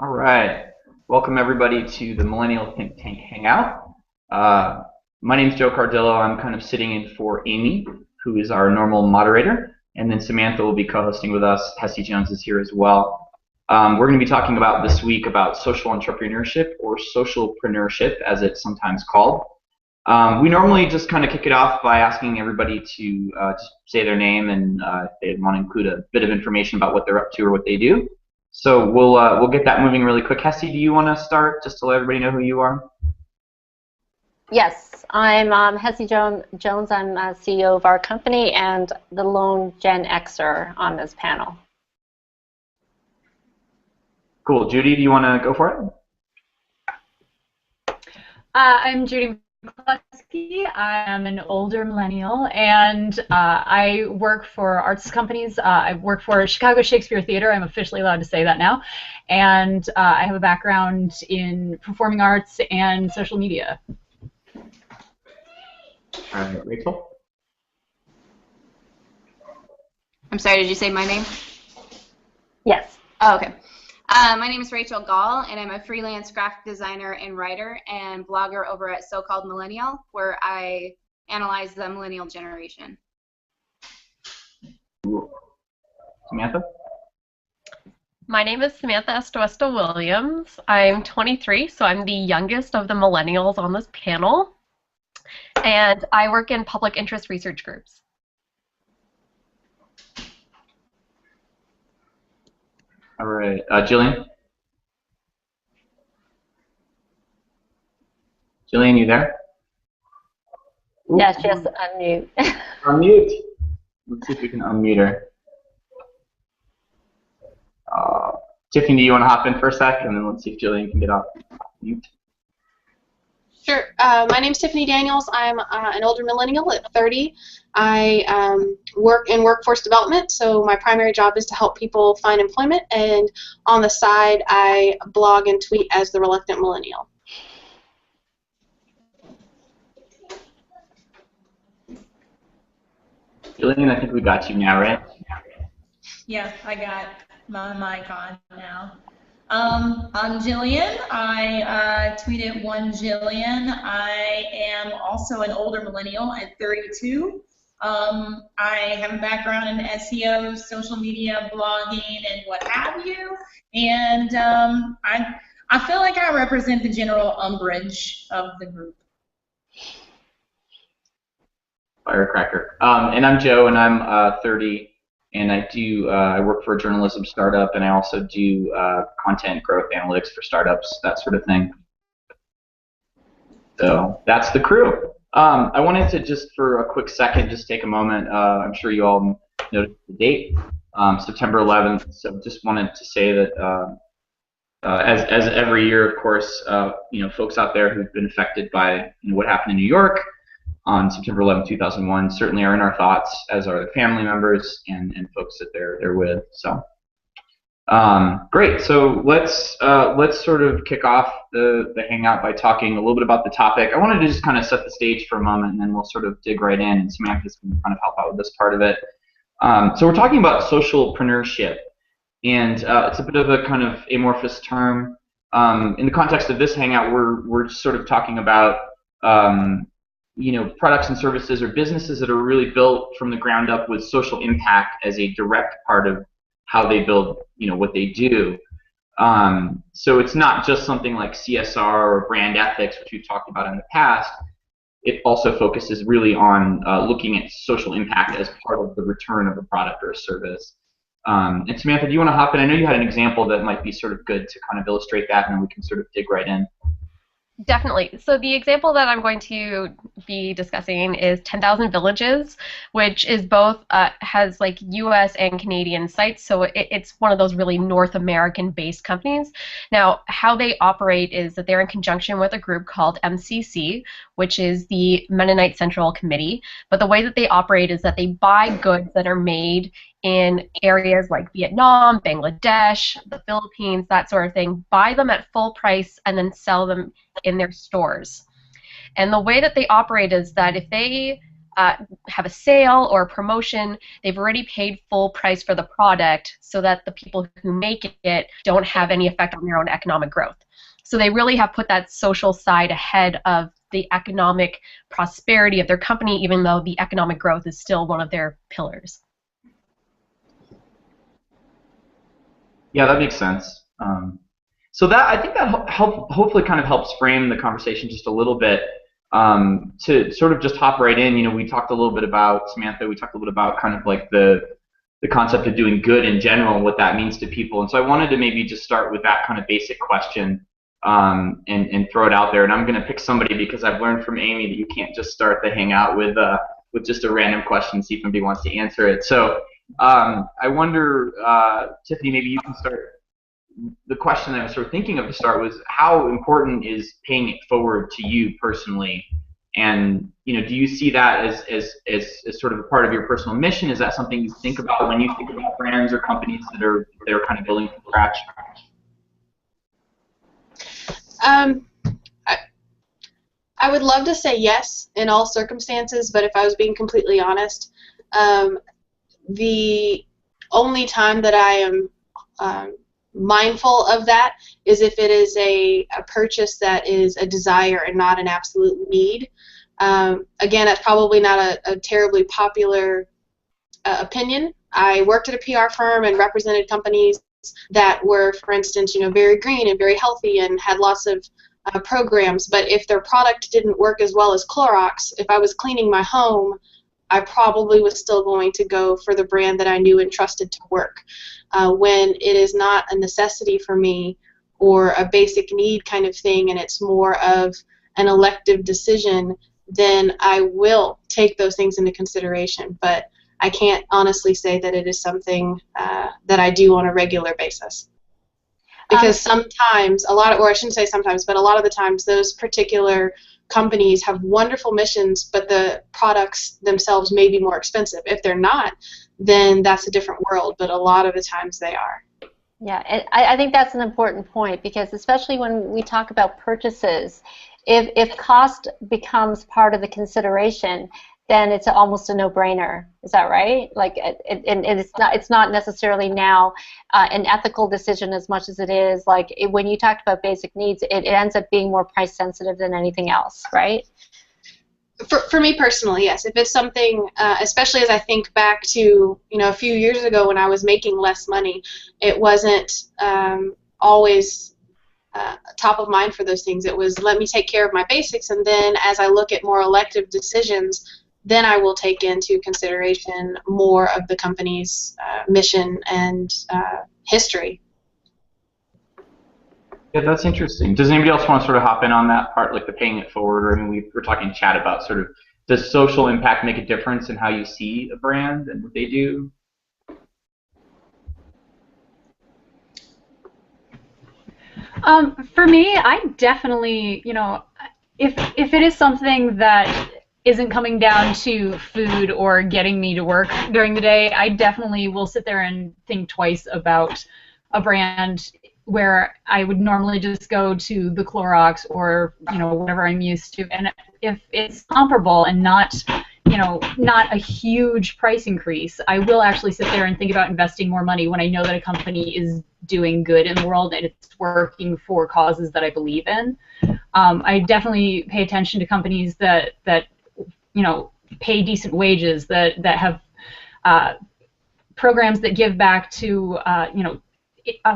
All right. Welcome, everybody, to the Millennial Think Tank Hangout. Uh, my name is Joe Cardillo. I'm kind of sitting in for Amy, who is our normal moderator. And then Samantha will be co-hosting with us. Hessie Jones is here as well. We're going to be talking about this week about social entrepreneurship, or socialpreneurship, as it's sometimes called. We normally just kind of kick it off by asking everybody to just say their name and if they want to include a bit of information about what they're up to or what they do. So we'll get that moving really quick. Hessie, do you want to start just to let everybody know who you are? Yes, I'm Hessie Jones. I'm CEO of our company and the lone Gen Xer on this panel. Cool. Judy, do you want to go for it? I'm Judy McCluskey. I'm an older millennial, and I work for arts companies. I work for Chicago Shakespeare Theater. I'm officially allowed to say that now. And I have a background in performing arts and social media. All right, Rachel? I'm sorry, did you say my name? Yes. Oh, okay. My name is Rachel Gall, and I'm a freelance graphic designer and writer and blogger over at So-Called Millennial, where I analyze the millennial generation. Cool. Samantha? My name is Samantha Estoesta Williams. I'm 23, so I'm the youngest of the millennials on this panel, and I work in public interest research groups. All right, Jillian? Jillian, you there? Ooh. Yes, just unmute. Unmute. Let's see if we can unmute her. Tiffany, do you want to hop in for a sec, and then let's see if Jillian can get off mute. Sure. My name is Tiffany Daniels. I'm an older millennial at 30. I work in workforce development, so my primary job is to help people find employment, and on the side I blog and tweet as the Reluctant Millennial. Jillian, I think we got you now, right? Yeah, I got my mic on now. I'm Jillian. I tweeted one Jillian. I am also an older millennial at 32. I have a background in SEO, social media, blogging, and what have you. And I feel like I represent the general umbrage of the group. Firecracker. And I'm Joe, and I'm 30. And I work for a journalism startup, and I also do content growth analytics for startups, that sort of thing. So that's the crew. I wanted to just for a quick second just take a moment. I'm sure you all noticed the date, September 11th. So just wanted to say that as every year, of course, folks out there who've been affected by what happened in New York on September 11, 2001, certainly are in our thoughts, as are their family members and folks that they're with. So, great. So let's sort of kick off the hangout by talking a little bit about the topic. I wanted to just kind of set the stage for a moment, and then we'll sort of dig right in, and Samantha's going to kind of help out with this part of it. So we're talking about socialpreneurship, and it's a bit of a kind of amorphous term. In the context of this hangout, we're sort of talking about products and services or businesses that are really built from the ground up with social impact as a direct part of how they build, what they do. So it's not just something like CSR or brand ethics, which we've talked about in the past. It also focuses really on looking at social impact as part of the return of a product or a service. And Samantha, do you want to hop in? I know you had an example that might be sort of good to kind of illustrate that, and then we can sort of dig right in. Definitely. So the example that I'm going to be discussing is 10,000 Villages, which is both has like U.S. and Canadian sites. So it's one of those really North American-based companies. Now, how they operate is that they're in conjunction with a group called MCC, which is the Mennonite Central Committee. But the way that they operate is that they buy goods that are made in areas like Vietnam, Bangladesh, the Philippines, that sort of thing, buy them at full price and then sell them in their stores. And the way that they operate is that if they have a sale or a promotion, they've already paid full price for the product so that the people who make it don't have any effect on their own economic growth. So they really have put that social side ahead of the economic prosperity of their company, even though the economic growth is still one of their pillars. Yeah, that makes sense. So that I think that hopefully kind of helps frame the conversation just a little bit. To sort of just hop right in, you know, we talked a little bit about, Samantha, we talked a little bit about kind of like the concept of doing good in general and what that means to people. And so I wanted to maybe just start with that kind of basic question and throw it out there. And I'm going to pick somebody because I've learned from Amy that you can't just start the hangout with just a random question and see if somebody wants to answer it. So I wonder, Tiffany, maybe you can start. The question I was sort of thinking of to start was, how important is paying it forward to you personally? And you know, do you see that as sort of a part of your personal mission? Is that something you think about when you think about brands or companies that are kind of building from scratch? I would love to say yes in all circumstances, but if I was being completely honest, the only time that I am mindful of that is if it is a purchase that is a desire and not an absolute need. Again, that's probably not a terribly popular opinion. I worked at a PR firm and represented companies that were, for instance, you know, very green and very healthy and had lots of programs. But if their product didn't work as well as Clorox, if I was cleaning my home, I probably was still going to go for the brand that I knew and trusted to work. When it is not a necessity for me or a basic need kind of thing, and it's more of an elective decision, then I will take those things into consideration. But I can't honestly say that it is something that I do on a regular basis. Because sometimes, or I shouldn't say sometimes, but a lot of the times those particular companies have wonderful missions, but the products themselves may be more expensive. If they're not, then that's a different world, but a lot of the times they are. Yeah, and I think that's an important point, because especially when we talk about purchases, if cost becomes part of the consideration, then it's almost a no-brainer. Is that right? Like, and it's not necessarily now an ethical decision as much as it is like when you talked about basic needs, it ends up being more price sensitive than anything else, right? For me personally, yes. If it's something, especially as I think back to, you know, a few years ago when I was making less money, it wasn't always top of mind for those things. It was, let me take care of my basics, and then as I look at more elective decisions, then I will take into consideration more of the company's mission and history. Yeah, that's interesting. Does anybody else want to sort of hop in on that part, like the paying it forward? Or, I mean, we were talking in chat about sort of, does social impact make a difference in how you see a brand and what they do? For me, I definitely, you know, if it is something that isn't coming down to food or getting me to work during the day, I definitely will sit there and think twice about a brand where I would normally just go to the Clorox or, you know, whatever I'm used to. And if it's comparable and not, you know, not a huge price increase, I will actually sit there and think about investing more money when I know that a company is doing good in the world and it's working for causes that I believe in. I definitely pay attention to companies that you know, pay decent wages, that have programs that give back to, you know,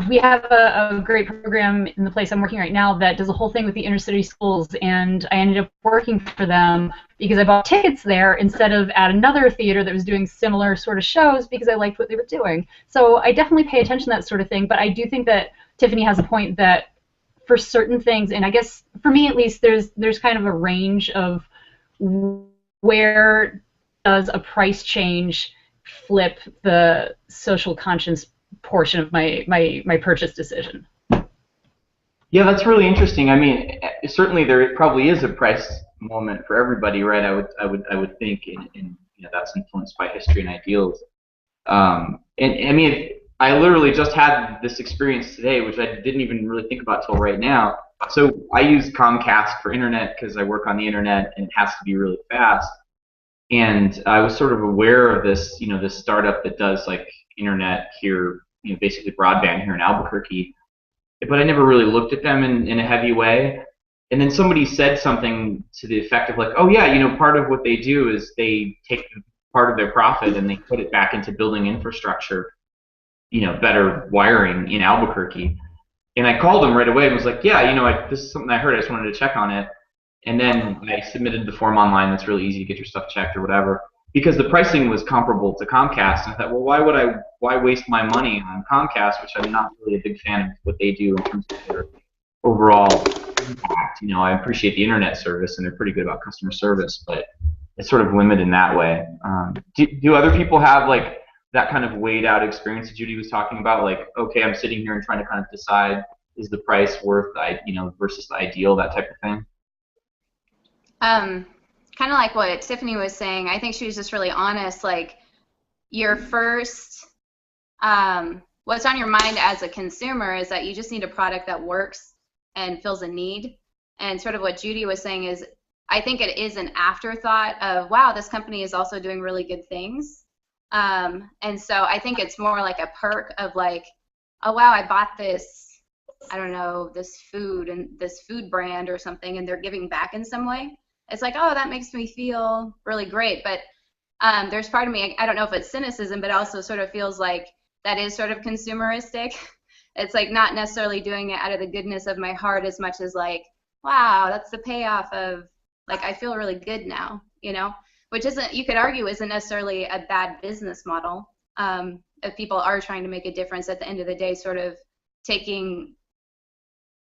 we have a great program in the place I'm working right now that does a whole thing with the inner city schools, and I ended up working for them because I bought tickets there instead of at another theater that was doing similar sort of shows because I liked what they were doing. So I definitely pay attention to that sort of thing, but I do think that Tiffany has a point that for certain things, and I guess for me at least, there's kind of a range of where does a price change flip the social conscience portion of my purchase decision. Yeah, that's really interesting. I mean, certainly there probably is a price moment for everybody, right? I would think, and you know, that's influenced by history and ideals. And I mean, I literally just had this experience today, which I didn't even really think about till right now. So I use Comcast for internet because I work on the internet and it has to be really fast. And I was sort of aware of this, this startup that does like internet here, basically broadband here in Albuquerque, but I never really looked at them in a heavy way. And then somebody said something to the effect of like, oh yeah, part of what they do is they take part of their profit and they put it back into building infrastructure, better wiring in Albuquerque. And I called them right away and was like, yeah, this is something I heard. I just wanted to check on it. And then I submitted the form online. That's really easy to get your stuff checked or whatever. Because the pricing was comparable to Comcast. And I thought, well, why waste my money on Comcast, which I'm not really a big fan of what they do in terms of their overall impact. I appreciate the internet service, and they're pretty good about customer service, but it's sort of limited in that way. Do other people have like that kind of weighed out experience that Judy was talking about? Like, okay, I'm sitting here and trying to kind of decide, is the price worth, versus the ideal, that type of thing? Kind of like what Tiffany was saying. I think she was just really honest. Like, your first, what's on your mind as a consumer is that you just need a product that works and fills a need. And sort of what Judy was saying is, I think it is an afterthought of, wow, this company is also doing really good things. And so I think it's more like a perk of like, oh wow, I bought this, I don't know, this food and this food brand or something, and they're giving back in some way. It's like, oh, that makes me feel really great. But there's part of me, I don't know if it's cynicism, but it also sort of feels like that is sort of consumeristic. It's like not necessarily doing it out of the goodness of my heart as much as like, wow, that's the payoff of, like, I feel really good now, which isn't, you could argue, isn't necessarily a bad business model. If people are trying to make a difference at the end of the day, sort of taking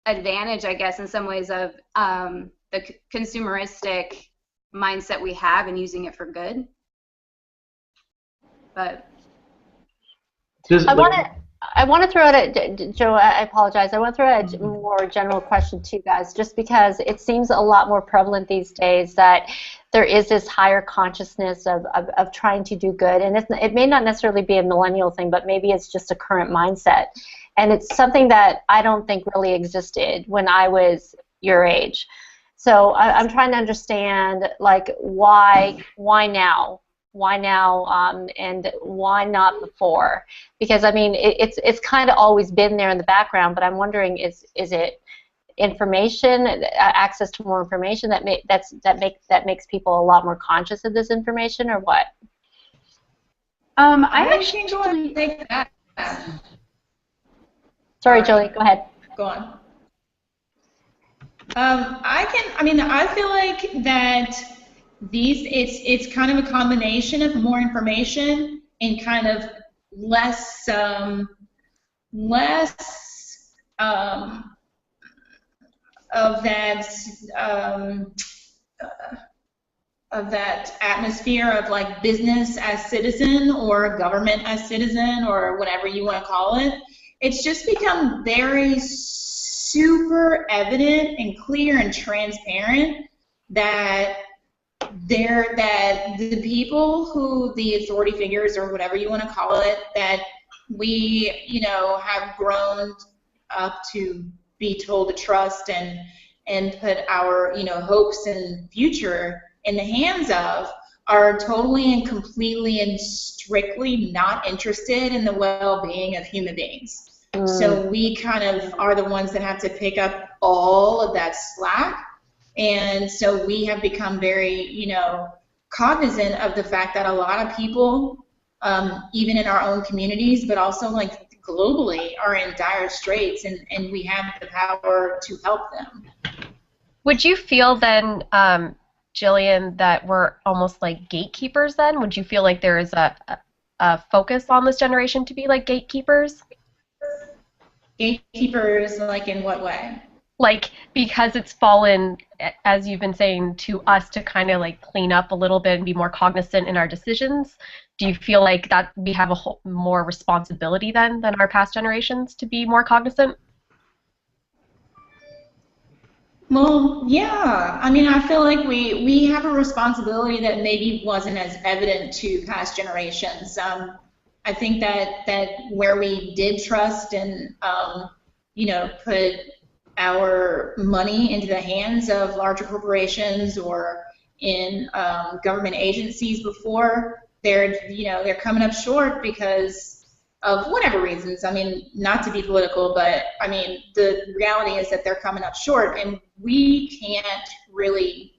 advantage, I guess, in some ways of the consumeristic mindset we have and using it for good. But I want to throw out a, Joe, I apologize. I want to throw out a more general question to you guys, just because it seems a lot more prevalent these days that there is this higher consciousness of trying to do good. And it may not necessarily be a millennial thing, but maybe it's just a current mindset. And it's something that I don't think really existed when I was your age. So I'm trying to understand, like, why now? Why now, and why not before? Because I mean, it's kind of always been there in the background, but I'm wondering, is it information, access to more information that makes people a lot more conscious of this information, or what? I actually think that. Sorry, Julie, go ahead. Go on. I feel like that it's kind of a combination of more information and kind of less of that atmosphere of like business as citizen or government as citizen or whatever you want to call it. It's just become very super evident and clear and transparent that the people who, the authority figures or whatever you want to call it, that we have grown up to be told to trust and put our hopes and future in the hands of, are totally and completely and strictly not interested in the well-being of human beings. So we kind of are the ones that have to pick up all of that slack. And so we have become very, cognizant of the fact that a lot of people, even in our own communities, but also like globally, are in dire straits, and we have the power to help them. Would you feel then, Jillian, that we're almost like gatekeepers then? Would you feel like there is a focus on this generation to be like gatekeepers? Gatekeepers, like in what way? Like, because it's fallen, as you've been saying, to us to kind of like clean up a little bit and be more cognizant in our decisions. Do you feel like that we have a whole, more responsibility then than our past generations to be more cognizant? Well, yeah. I mean, I feel like we have a responsibility that maybe wasn't as evident to past generations. I think that where we did trust and put our money into the hands of larger corporations or in government agencies before. They're coming up short because of whatever reasons. I mean, not to be political, but I mean, the reality is that they're coming up short, and we can't really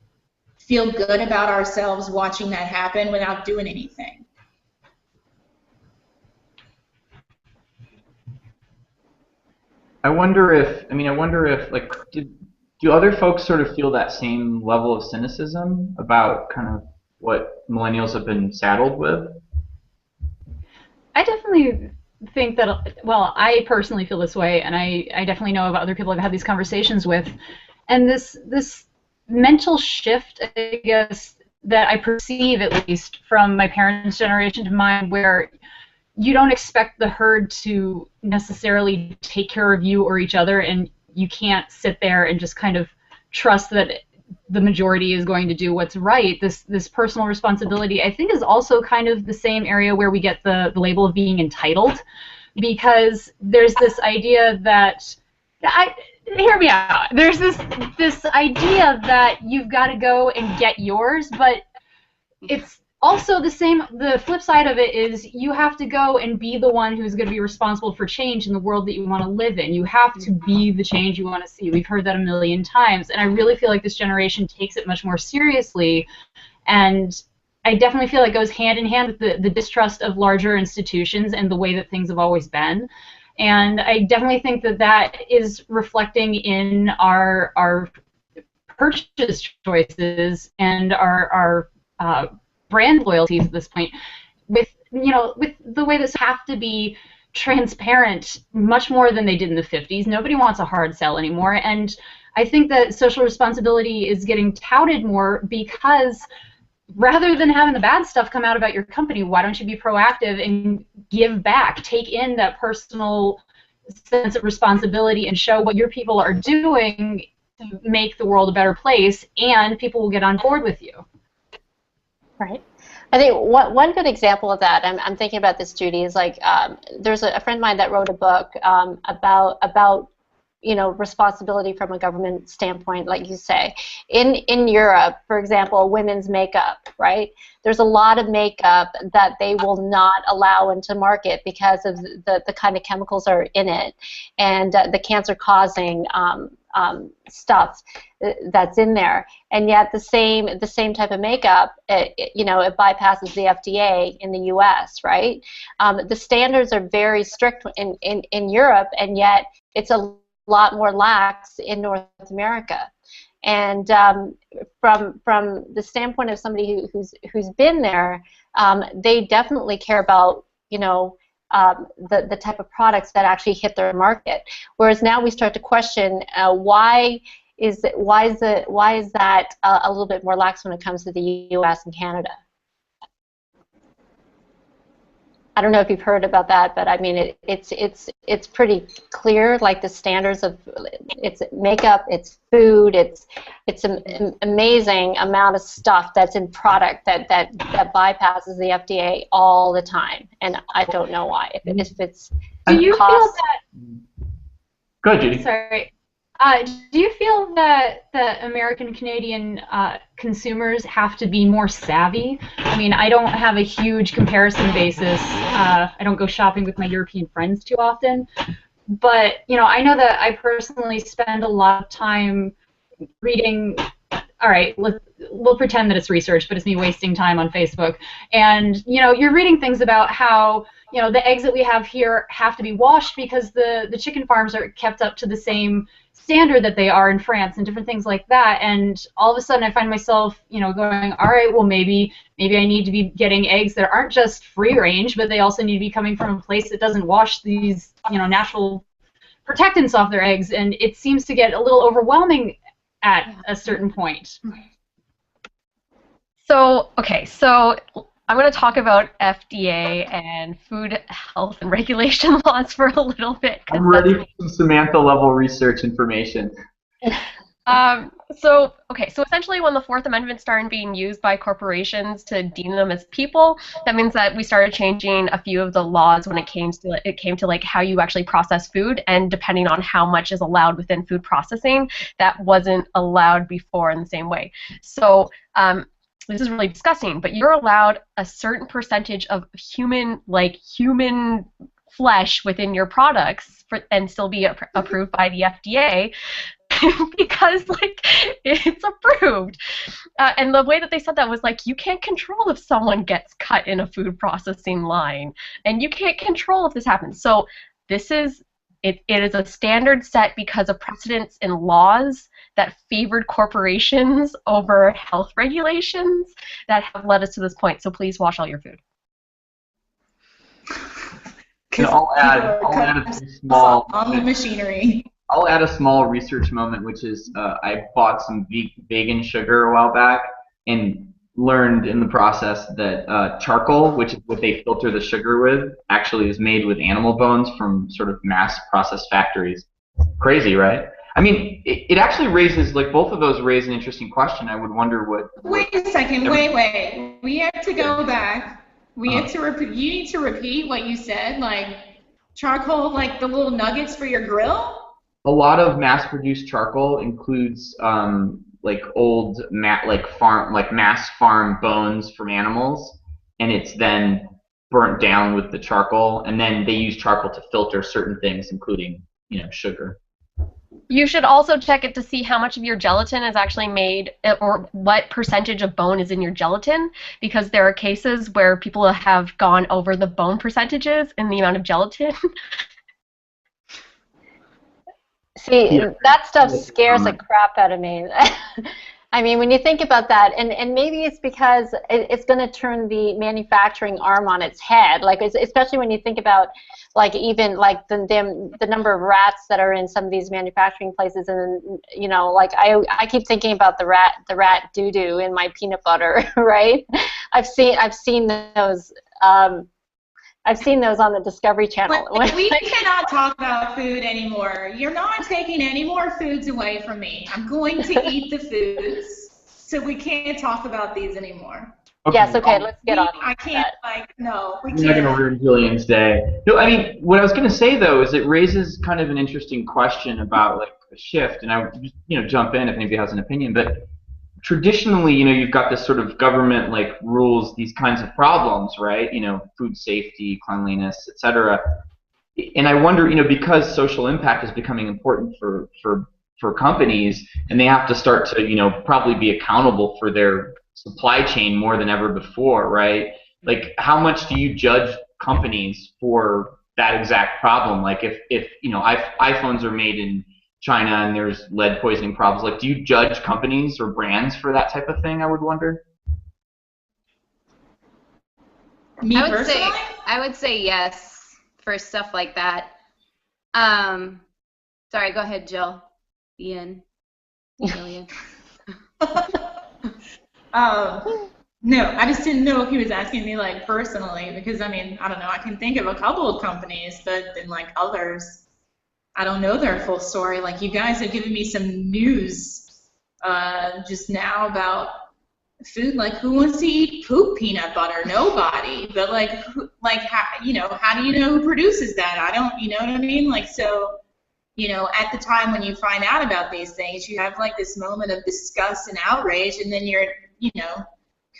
feel good about ourselves watching that happen without doing anything. I wonder if like, do other folks sort of feel that same level of cynicism about kind of what millennials have been saddled with? I definitely think that, well, I personally feel this way, and I definitely know of other people I've had these conversations with, and this mental shift, I guess, that I perceive, at least from my parents' generation to mine, where you don't expect the herd to necessarily take care of you or each other, and you can't sit there and just kind of trust that the majority is going to do what's right. This personal responsibility, I think, is also kind of the same area where we get the label of being entitled, because there's this idea that hear me out. There's this idea that you've got to go and get yours, but it's also the flip side of it is you have to go and be the one who's going to be responsible for change in the world that you want to live in. You have to be the change you want to see. We've heard that a million times, and I really feel like this generation takes it much more seriously, and I definitely feel it goes hand in hand with the distrust of larger institutions and the way that things have always been. And I definitely think that is reflecting in our purchase choices and our brand loyalties at this point, with the way this have to be transparent much more than they did in the 50s. Nobody wants a hard sell anymore, and I think that social responsibility is getting touted more because rather than having the bad stuff come out about your company, why don't you be proactive and give back, take in that personal sense of responsibility and show what your people are doing to make the world a better place, and people will get on board with you. Right. I think one good example of that, I'm thinking about this, Judy, is like there's a friend of mine that wrote a book about responsibility from a government standpoint, like you say. In Europe, for example, women's makeup, right? There's a lot of makeup that they will not allow into market because of the kind of chemicals are in it and the cancer-causing stuff that's in there, and yet the same type of makeup, it bypasses the FDA in the U.S., right? The standards are very strict in Europe, and yet it's a lot more lax in North America. And from the standpoint of somebody who's been there, they definitely care about the type of products that actually hit their market. Whereas now we start to question why is that a little bit more lax when it comes to the U.S. and Canada. I don't know if you've heard about that, but I mean it's pretty clear. Like the standards of it's makeup, it's food, it's an amazing amount of stuff that's in product that bypasses the FDA all the time, and I don't know why. If it's do you feel that? Go ahead, Judy. Sorry. Do you feel that the American Canadian consumers have to be more savvy? I mean, I don't have a huge comparison basis. I don't go shopping with my European friends too often. But, I know that I personally spend a lot of time reading. All right, we'll pretend that it's research, but it's me wasting time on Facebook. And, you're reading things about how, the eggs that we have here have to be washed because the chicken farms are kept up to the same standard that they are in France and different things like that. And all of a sudden I find myself, going, all right, well, maybe I need to be getting eggs that aren't just free range, but they also need to be coming from a place that doesn't wash these, natural protectants off their eggs. And it seems to get a little overwhelming at a certain point. So I'm going to talk about FDA and food health and regulation laws for a little bit. I'm ready for some Samantha-level research information. So essentially when the Fourth Amendment started being used by corporations to deem them as people, that means that we started changing a few of the laws when it came to like how you actually process food, and depending on how much is allowed within food processing, that wasn't allowed before in the same way. So this is really disgusting, but you're allowed a certain percentage of human flesh within your products and still be approved by the FDA because like it's approved. And the way that they said that was like, you can't control if someone gets cut in a food processing line, and you can't control if this happens. So this is it is a standard set because of precedents in laws that favored corporations over health regulations that have led us to this point. So please wash all your food. And I'll add a small on the machinery. I'll add a small research moment, which is I bought some vegan sugar a while back and learned in the process that charcoal, which is what they filter the sugar with, actually is made with animal bones from sort of mass processed factories. Crazy, right? I mean, it actually raises, like, both of those raise an interesting question. I would wonder what... Wait a second, wait. We have to go back. We have to repeat. You need to repeat what you said, like charcoal, like the little nuggets for your grill? A lot of mass-produced charcoal includes like old mass farm bones from animals, and it's then burnt down with the charcoal, and then they use charcoal to filter certain things, including sugar. You should also check it to see how much of your gelatin is actually made, or what percentage of bone is in your gelatin, because there are cases where people have gone over the bone percentages in the amount of gelatin. See, that stuff scares the crap out of me. I mean, when you think about that, and maybe it's because it's going to turn the manufacturing arm on its head. Like, especially when you think about, like, even like the number of rats that are in some of these manufacturing places, and like I keep thinking about the rat doo-doo in my peanut butter, right? I've seen those. I've seen those on the Discovery Channel. We cannot talk about food anymore. You're not taking any more foods away from me. I'm going to eat the foods, so we can't talk about these anymore. Okay. Yes, okay, let's get on. I can't, no, we can't. We're not going to ruin Jillian's day. No, I mean, what I was going to say, though, is it raises kind of an interesting question about, like, a shift, and I would just, jump in if anybody has an opinion, but traditionally, you've got this sort of government like rules these kinds of problems, right? Food safety, cleanliness, etc. And I wonder, because social impact is becoming important for companies, and they have to start to, probably be accountable for their supply chain more than ever before, right? Like, how much do you judge companies for that exact problem? Like, if iPhones are made in China and there's lead poisoning problems, like, do you judge companies or brands for that type of thing? I would wonder. I would say yes for stuff like that. Sorry, go ahead, Jill. Ian. Jillian. No, I just didn't know if he was asking me, like, personally, because I mean, I don't know, I can think of a couple of companies, but then, like, others, I don't know their full story. Like, you guys have given me some news just now about food. Like, who wants to eat poop peanut butter? Nobody. But how do you know who produces that? I don't. You know what I mean? Like, so, at the time when you find out about these things, you have like this moment of disgust and outrage, and then you're,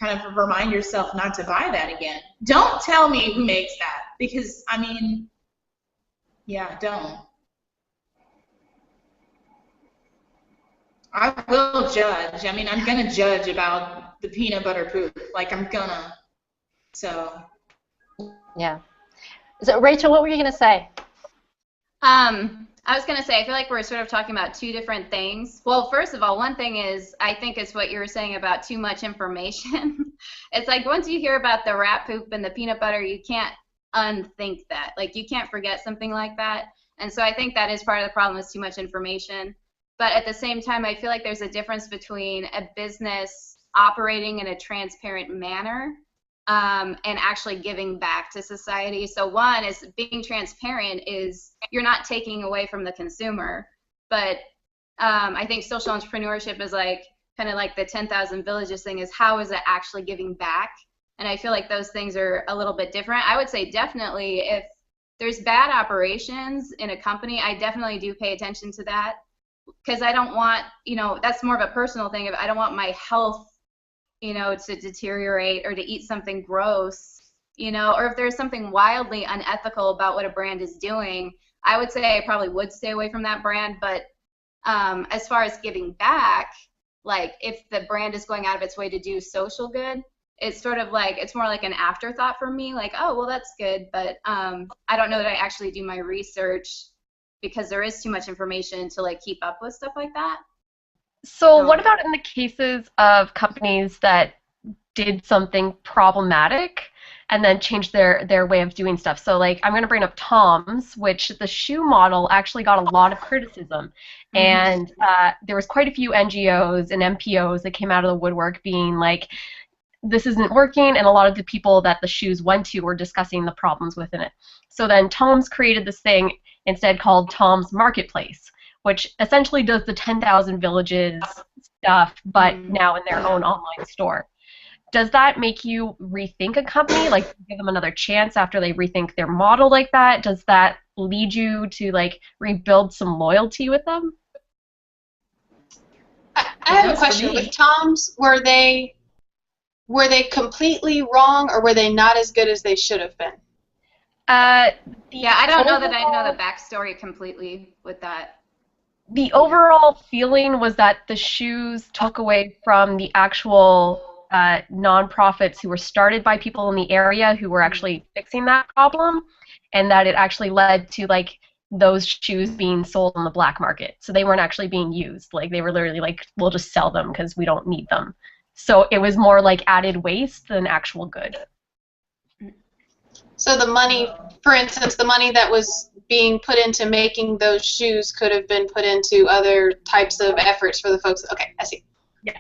kind of remind yourself not to buy that again. Don't tell me who makes that, because I mean, yeah, don't. I will judge. I mean, I'm going to judge about the peanut butter poop. Like, I'm going to. So. Yeah. So, Rachel, what were you going to say? I was going to say, I feel like we're sort of talking about two different things. Well, first of all, one thing is, I think it's what you were saying about too much information. It's like, once you hear about the rat poop and the peanut butter, you can't unthink that. Like, you can't forget something like that. And so I think that is part of the problem, is too much information. But at the same time, I feel like there's a difference between a business operating in a transparent manner and actually giving back to society. So one is, being transparent is you're not taking away from the consumer, but I think social entrepreneurship is like kind of like the 10,000 villages thing, is how is it actually giving back? And I feel like those things are a little bit different. I would say definitely if there's bad operations in a company, I definitely do pay attention to that, because I don't want, that's more of a personal thing. I don't want my health, to deteriorate or to eat something gross, or if there's something wildly unethical about what a brand is doing, I would say I probably would stay away from that brand. But as far as giving back, like if the brand is going out of its way to do social good, it's sort of like, it's more like an afterthought for me, like, oh, well, that's good, but I don't know that I actually do my research, because there is too much information to like keep up with stuff like that. So what about in the cases of companies that did something problematic and then changed their way of doing stuff? So like I'm going to bring up Tom's, which the shoe model actually got a lot of criticism. And there was quite a few NGOs and MPOs that came out of the woodwork being like, this isn't working, and a lot of the people that the shoes went to were discussing the problems within it. So then Tom's created this thing instead called Tom's Marketplace, which essentially does the 10,000 villages stuff, but now in their own online store. Does that make you rethink a company, like give them another chance after they rethink their model like that? Does that lead you to like rebuild some loyalty with them? I have a question. With Tom's, were they completely wrong, or were they not as good as they should have been? Yeah, I don't know that I know the backstory completely with that. The overall feeling was that the shoes took away from the actual nonprofits who were started by people in the area who were actually fixing that problem, and that it actually led to like those shoes being sold on the black market. So they weren't actually being used. Like they were literally like, we'll just sell them because we don't need them. So it was more like added waste than actual good. So the money, for instance, the money that was being put into making those shoes could have been put into other types of efforts for the folks. Okay, I see. Yeah.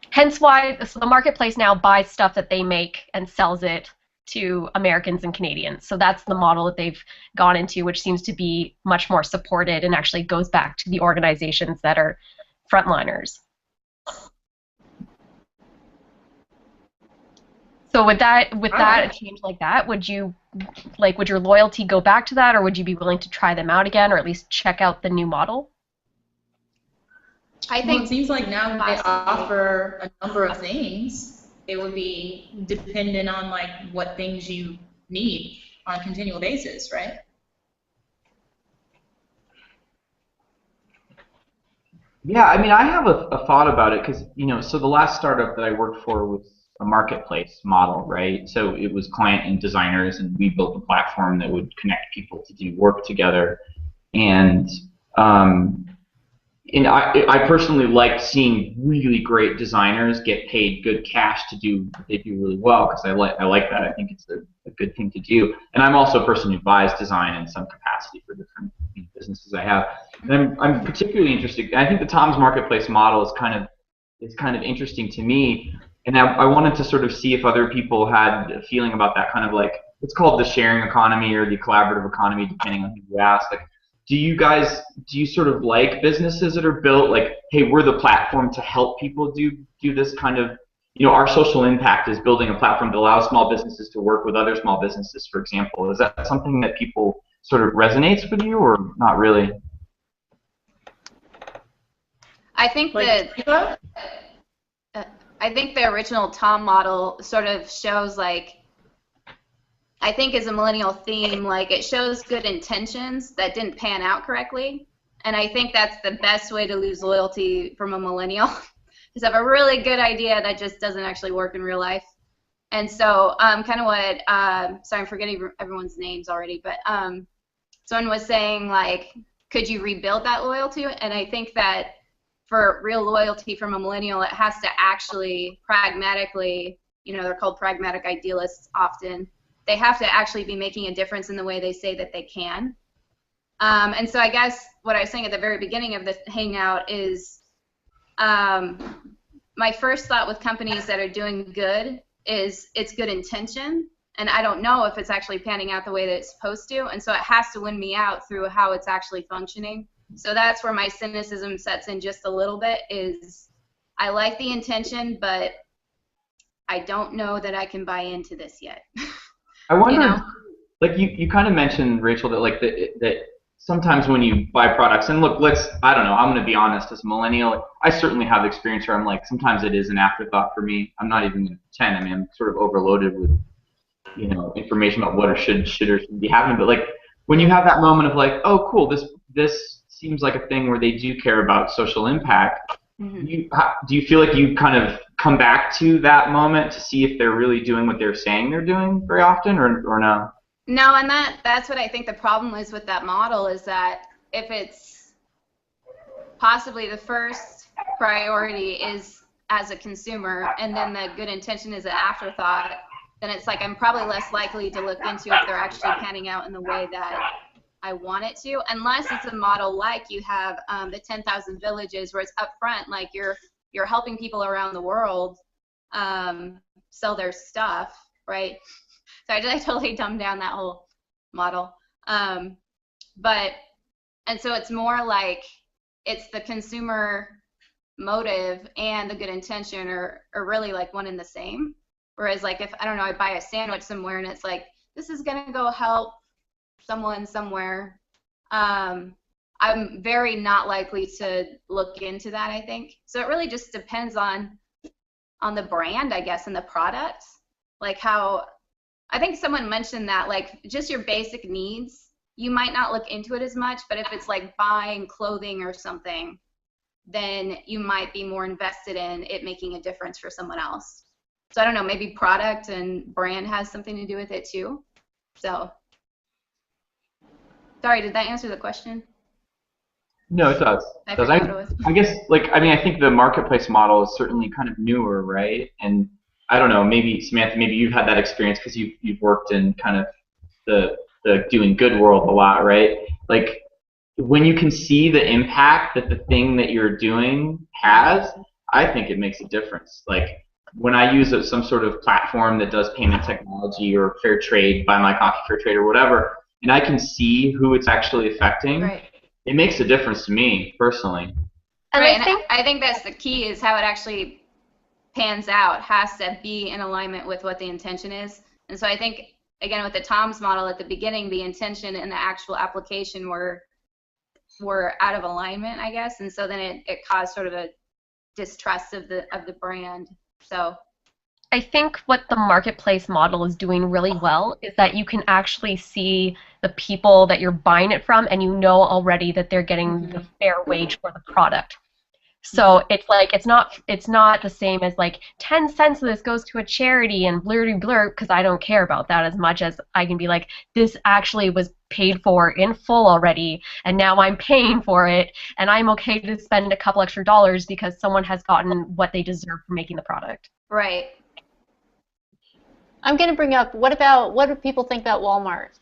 Hence why so the marketplace now buys stuff that they make and sells it to Americans and Canadians. So that's the model that they've gone into, which seems to be much more supported and actually goes back to the organizations that are frontliners. So with that a change like that, would your loyalty go back to that, or would you be willing to try them out again, or at least check out the new model? I think it seems like now they offer a number of things. It would be dependent on like what things you need on a continual basis, right? Yeah, I mean, I have a thought about it because, so the last startup that I worked for was a marketplace model, right? So it was client and designers, and we built a platform that would connect people to do work together. And I personally liked seeing really great designers get paid good cash to do what they do really well, because I like that. I think it's a good thing to do. And I'm also a person who buys design in some capacity for different businesses I have. And I'm particularly interested. I think the Tom's Marketplace model is kind of interesting to me. And I wanted to sort of see if other people had a feeling about that kind of like, it's called the sharing economy or the collaborative economy, depending on who you ask. Like, do you sort of like businesses that are built like, hey, we're the platform to help people do this kind of, our social impact is building a platform that allows small businesses to work with other small businesses, for example. Is that something that people sort of resonates with you, or not really? I think that I think the original Tom model sort of shows like, I think as a millennial theme, like it shows good intentions that didn't pan out correctly. And I think that's the best way to lose loyalty from a millennial, is have a really good idea that just doesn't actually work in real life. And so kind of what, sorry, I'm forgetting everyone's names already, but someone was saying like, could you rebuild that loyalty? And I think that for real loyalty from a millennial, it has to actually pragmatically, they're called pragmatic idealists often, they have to actually be making a difference in the way they say that they can. And so I guess what I was saying at the very beginning of this hangout is my first thought with companies that are doing good is it's good intention, and I don't know if it's actually panning out the way that it's supposed to, and so it has to win me out through how it's actually functioning. So that's where my cynicism sets in just a little bit, is I like the intention, but I don't know that I can buy into this yet. I wonder, You know? like you kind of mentioned, Rachel, that like that sometimes when you buy products, and look, I don't know, I'm going to be honest, as a millennial, I certainly have experience where I'm like, sometimes it is an afterthought for me. I'm not even going to pretend. I mean, I'm sort of overloaded with, information about what or should or shouldn't be happening. But like when you have that moment of like, oh, cool, this seems like a thing where they do care about social impact. Mm-hmm. Do you feel like you kind of come back to that moment to see if they're really doing what they're saying they're doing very often, or no? No, and that's what I think the problem is with that model, is that if it's possibly the first priority is as a consumer, and then the good intention is an afterthought, then it's like I'm probably less likely to look into if they're actually panning out in the way that I want it to, unless it's a model like you have the 10,000 villages, where it's upfront, like you're helping people around the world sell their stuff, right? So I totally dumbed down that whole model. And so it's more like it's the consumer motive and the good intention are really like one and the same. Whereas like if, I don't know, I buy a sandwich somewhere and it's like, this is going to go help someone somewhere, I'm very not likely to look into that, I think. So it really just depends on the brand, I guess, and the product. Like how, I think someone mentioned that, like, just your basic needs, you might not look into it as much, but if it's like buying clothing or something, then you might be more invested in it making a difference for someone else. So I don't know, maybe product and brand has something to do with it too. So, sorry, did that answer the question? No, it does. I forgot what it was. I guess, like, I mean, I think the marketplace model is certainly kind of newer, right? And I don't know, maybe Samantha, maybe you've had that experience because you've worked in kind of the doing good world a lot, right? Like when you can see the impact that the thing that you're doing has, I think it makes a difference. Like when I use some sort of platform that does payment technology or fair trade, buy my coffee fair trade or whatever, and I can see who it's actually affecting, Right. It makes a difference to me personally. And Right, I I think that's the key, is how it actually pans out has to be in alignment with what the intention is. And so I think, again, with the Tom's model at the beginning, the intention and the actual application were out of alignment, I guess, and so then it caused sort of a distrust of the brand. So I think what the marketplace model is doing really well is that you can actually see the people that you're buying it from, and you know already that they're getting the fair wage for the product. So it's like it's not the same as like 10 cents of this goes to a charity and blurty blur, because I don't care about that as much as I can be like, this actually was paid for in full already, and now I'm paying for it, and I'm okay to spend a couple extra dollars because someone has gotten what they deserve for making the product. right. I'm going to bring up, what do people think about Walmart?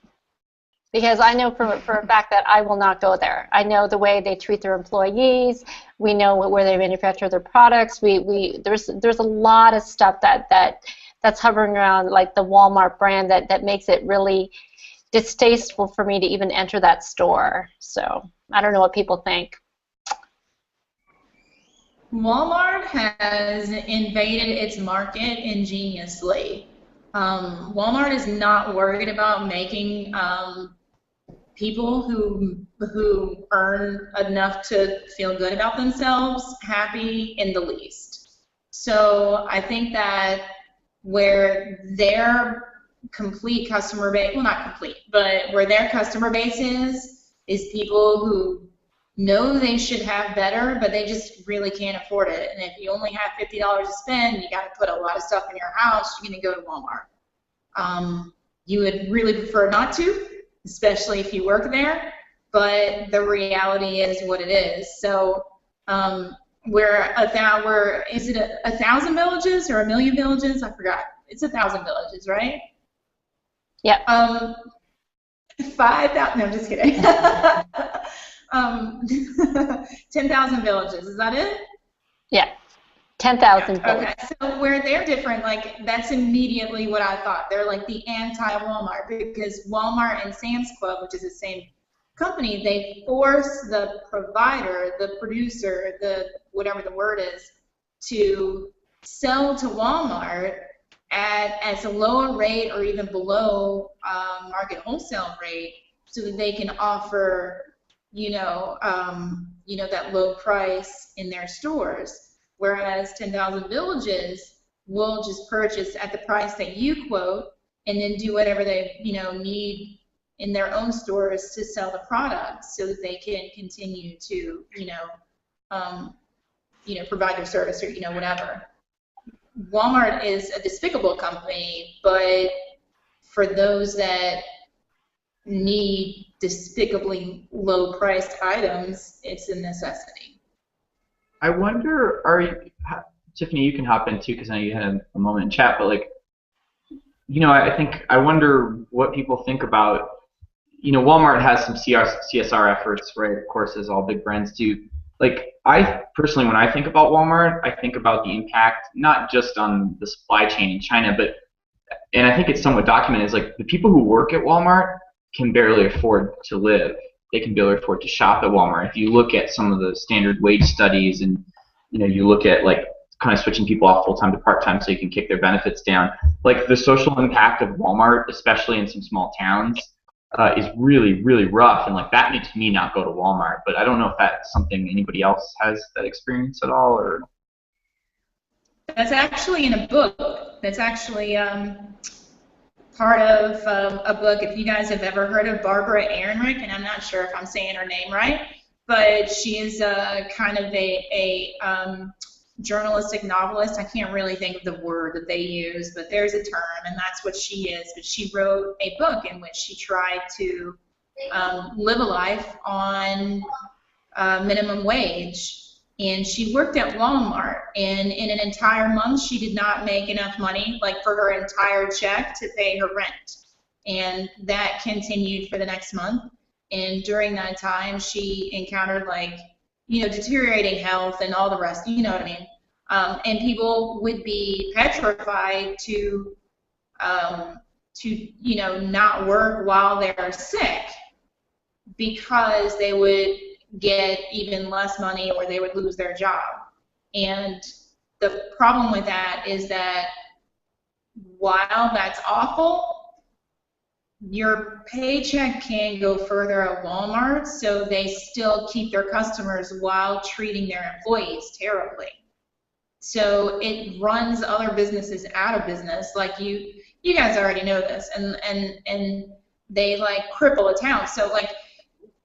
Because I know for a fact that I will not go there. I know the way they treat their employees. We know where they manufacture their products. There's a lot of stuff that's hovering around like the Walmart brand that makes it really distasteful for me to even enter that store. So I don't know what people think. Walmart has invaded its market ingeniously. Walmart is not worried about making people who earn enough to feel good about themselves happy in the least. So I think that where their complete customer base, well, not complete, but where their customer base is people who know they should have better, but they just really can't afford it. And if you only have $50 to spend, you got to put a lot of stuff in your house, you're going to go to Walmart. You would really prefer not to, especially if you work there, but the reality is what it is. So is it 1,000 villages or 1,000,000 villages? I forgot. It's 1,000 villages, right? Yeah. 5,000. No, I'm just kidding. 10,000 villages. Is that it? Yeah. 10,000 yeah. Okay, so where they're different, like that's immediately what I thought. They're like the anti-Walmart, because Walmart and Sam's Club, which is the same company, they force the provider, the producer, the whatever the word is, to sell to Walmart at as a lower rate or even below market wholesale rate, so that they can offer, that low price in their stores. Whereas 10,000 Villages will just purchase at the price that you quote, and then do whatever they need in their own stores to sell the products, so that they can continue to provide their service, or whatever. Walmart is a despicable company, but for those that need despicably low-priced items, it's a necessity. I wonder, Tiffany, you can hop in too, because I know you had a moment in chat, but I wonder what people think about, Walmart has some CSR efforts, right, of course, as all big brands do. I personally, when I think about Walmart, I think about the impact, not just on the supply chain in China, and I think it's somewhat documented, is the people who work at Walmart can barely afford to live. They can barely afford to shop at Walmart. If you look at some of the standard wage studies, and you look at kind of switching people off full-time to part-time so you can kick their benefits down, the social impact of Walmart, especially in some small towns, is really, really rough, and that makes me not go to Walmart. But I don't know if that's something anybody else has that experience at all, or. That's actually in a book. That's actually part of a book. If you guys have ever heard of Barbara Ehrenreich, and I'm not sure if I'm saying her name right, but she is kind of a journalistic novelist. I can't really think of the word that they use, but there's a term, and that's what she is. But she wrote a book in which she tried to live a life on minimum wage. And she worked at Walmart, and in an entire month she did not make enough money for her entire check to pay her rent. And that continued for the next month. And during that time she encountered deteriorating health and all the rest, you know what I mean? And people would be petrified to not work while they're sick, because they would get even less money, or they would lose their job. And the problem with that is that while that's awful, your paycheck can go further at Walmart, so they still keep their customers while treating their employees terribly. So it runs other businesses out of business. You guys already know this, and they cripple a town. So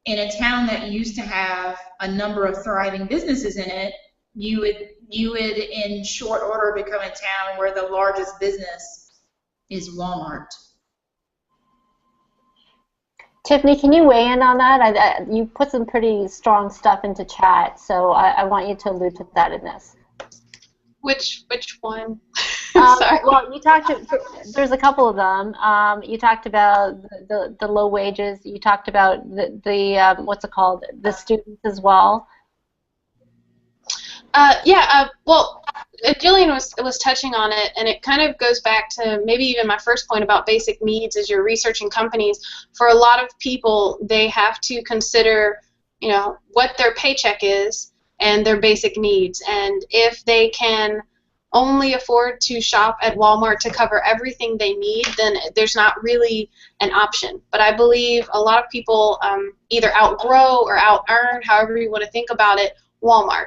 in a town that used to have a number of thriving businesses in it, you would in short order become a town where the largest business is Walmart. Tiffany, can you weigh in on that? You put some pretty strong stuff into chat, so I want you to allude to that in this. Which one? Sorry. Well, you talked. There's a couple of them. You talked about the low wages. You talked about the what's it called? The students as well. Well, Jillian was touching on it, and it kind of goes back to maybe even my first point about basic needs. As you're researching companies, for a lot of people, they have to consider, what their paycheck is and their basic needs, and if they can only afford to shop at Walmart to cover everything they need, then there's not really an option. But I believe a lot of people either outgrow or out-earn, however you want to think about it, Walmart.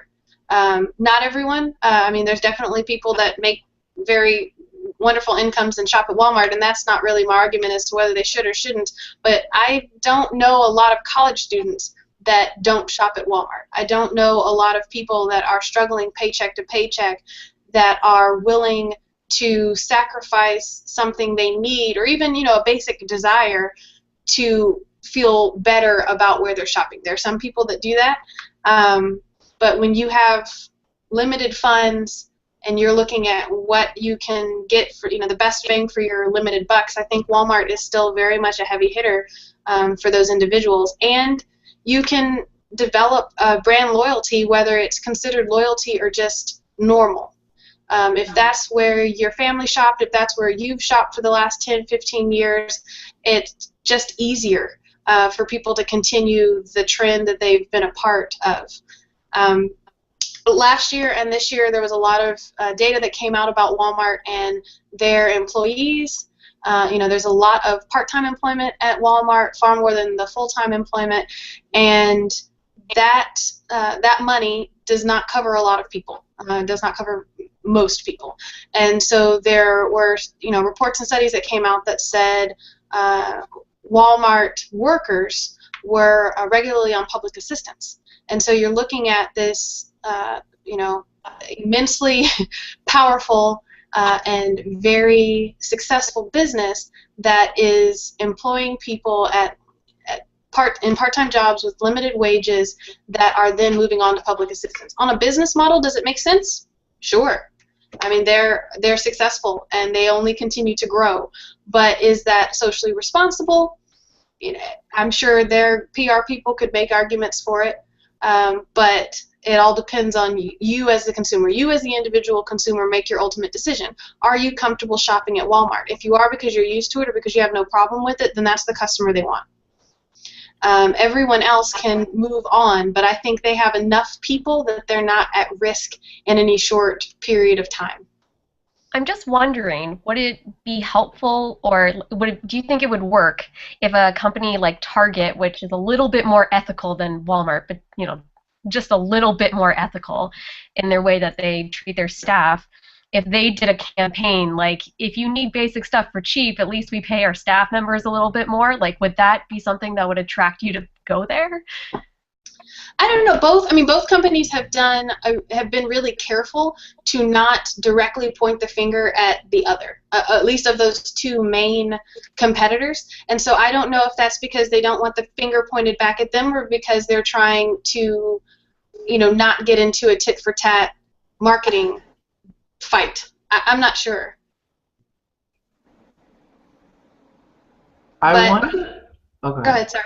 Not everyone. There's definitely people that make very wonderful incomes and shop at Walmart, and that's not really my argument as to whether they should or shouldn't. But I don't know a lot of college students that don't shop at Walmart. I don't know a lot of people that are struggling paycheck to paycheck that are willing to sacrifice something they need, or even a basic desire, to feel better about where they're shopping. There are some people that do that, but when you have limited funds and you're looking at what you can get for the best bang for your limited bucks, I think Walmart is still very much a heavy hitter for those individuals. And you can develop brand loyalty, whether it's considered loyalty or just normal. If that's where your family shopped, if that's where you've shopped for the last 10, 15 years, it's just easier. for people to continue the trend that they've been a part of. Last year and this year, there was a lot of data that came out about Walmart and their employees. There's a lot of part-time employment at Walmart, far more than the full-time employment, and that money does not cover a lot of people. Does not cover most people, and so there were reports and studies that came out that said Walmart workers were regularly on public assistance, and so you're looking at this immensely powerful and very successful business that is employing people in part-time jobs with limited wages that are then moving on to public assistance. On a business model, does it make sense? Sure. I mean, they're successful and they only continue to grow. But is that socially responsible? I'm sure their PR people could make arguments for it, but it all depends on you as the consumer. You as the individual consumer make your ultimate decision. Are you comfortable shopping at Walmart? If you are because you're used to it or because you have no problem with it, then that's the customer they want. Everyone else can move on, but I think they have enough people that they're not at risk in any short period of time. I'm just wondering, would it be helpful, or do you think it would work if a company like Target, which is a little bit more ethical than Walmart, but just a little bit more ethical in their way that they treat their staff, if they did a campaign like, if you need basic stuff for cheap, at least we pay our staff members a little bit more, would that be something that would attract you to go there? I don't know. Both companies have been really careful to not directly point the finger at the other, at least of those two main competitors. And so I don't know if that's because they don't want the finger pointed back at them or because they're trying to, not get into a tit-for-tat marketing fight. I'm not sure. I wonder. Okay. Go ahead. Sorry.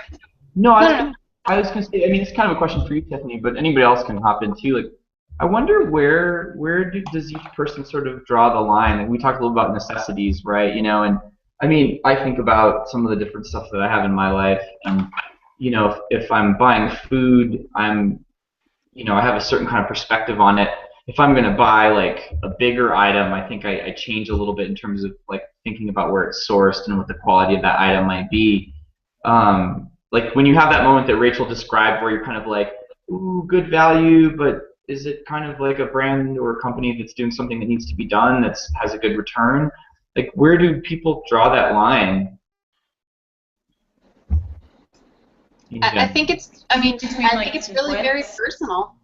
No, I was going to say, it's kind of a question for you, Tiffany, but anybody else can hop in too. I wonder where does each person sort of draw the line? And we talked a little about necessities, right? And I think about some of the different stuff that I have in my life, and if I'm buying food, I have a certain kind of perspective on it. If I'm going to buy a bigger item, I think I change a little bit in terms of thinking about where it's sourced and what the quality of that item might be. When you have that moment that Rachel described where you're kind of ooh, good value, but is it kind of like a brand or a company that's doing something that needs to be done that has a good return? Where do people draw that line? I think it's really very personal.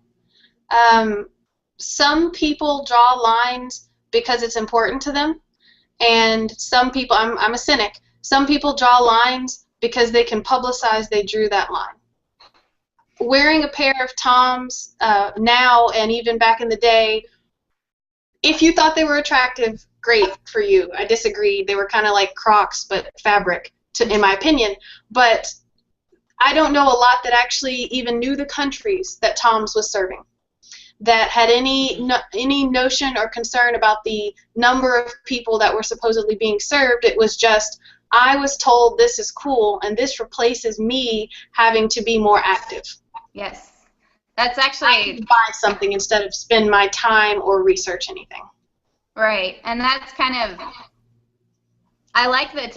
Some people draw lines because it's important to them, and some people, I'm a cynic, some people draw lines because they can publicize they drew that line. Wearing a pair of Toms now and even back in the day, if you thought they were attractive, great for you. I disagree. They were kind of like Crocs, but fabric, in my opinion. But I don't know a lot that actually even knew the countries that Toms was serving, that had any notion or concern about the number of people that were supposedly being served. It was just, I was told this is cool, and this replaces me having to be more active. Yes. That's actually... I can buy something instead of spend my time or research anything. Right, and that's kind of... I like the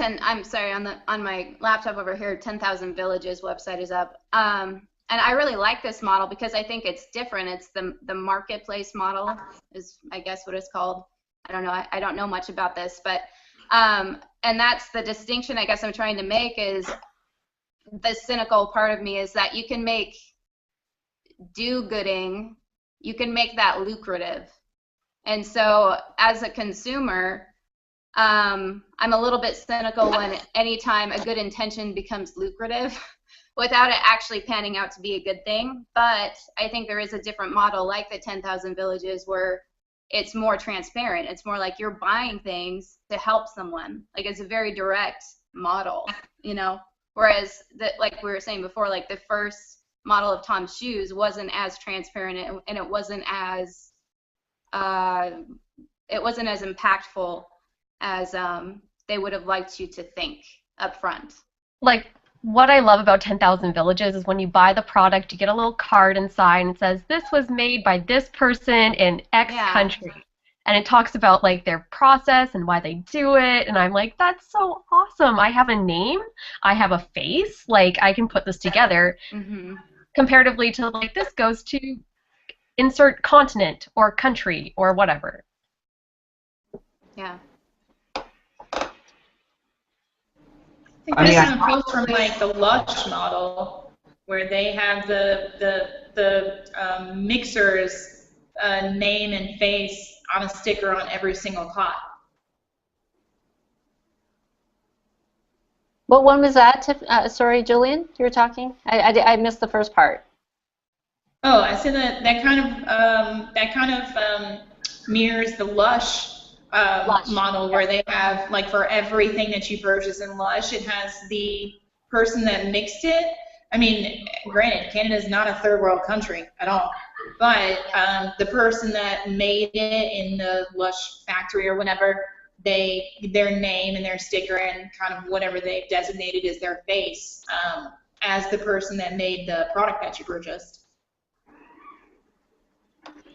on my laptop over here, 10,000 Villages website is up. And I really like this model because I think it's different. It's the marketplace model is, I guess, what it's called. I don't know. I don't know much about this, but and that's the distinction I guess I'm trying to make is the cynical part of me is that you can make do-gooding, you can make that lucrative. And so as a consumer, I'm a little bit cynical when anytime a good intention becomes lucrative without it actually panning out to be a good thing. But I think there is a different model like the 10,000 Villages where it's more transparent. It's more like you're buying things to help someone. It's a very direct model, Whereas, like we were saying before, the first model of Tom's shoes wasn't as transparent and it wasn't as impactful as they would have liked you to think up front. what I love about 10,000 Villages is when you buy the product, you get a little card inside and it says, this was made by this person in X country. And it talks about like their process and why they do it. And I'm like, that's so awesome. I have a name. I have a face. Like, I can put this together. Comparatively to like, this goes to insert continent or country or whatever. Yeah. I think this is approach from like the Lush model, where they have the mixer's name and face on a sticker on every single pot. What one was that? Sorry, Julian, you were talking? I missed the first part. Oh, I said that kind of mirrors the Lush model, where they have, like, for everything that you purchase in Lush, it has the person that mixed it. I mean, granted, Canada is not a third world country at all, but the person that made it in the Lush factory or whatever, their name and their sticker and kind of whatever they've designated as their face as the person that made the product that you purchased.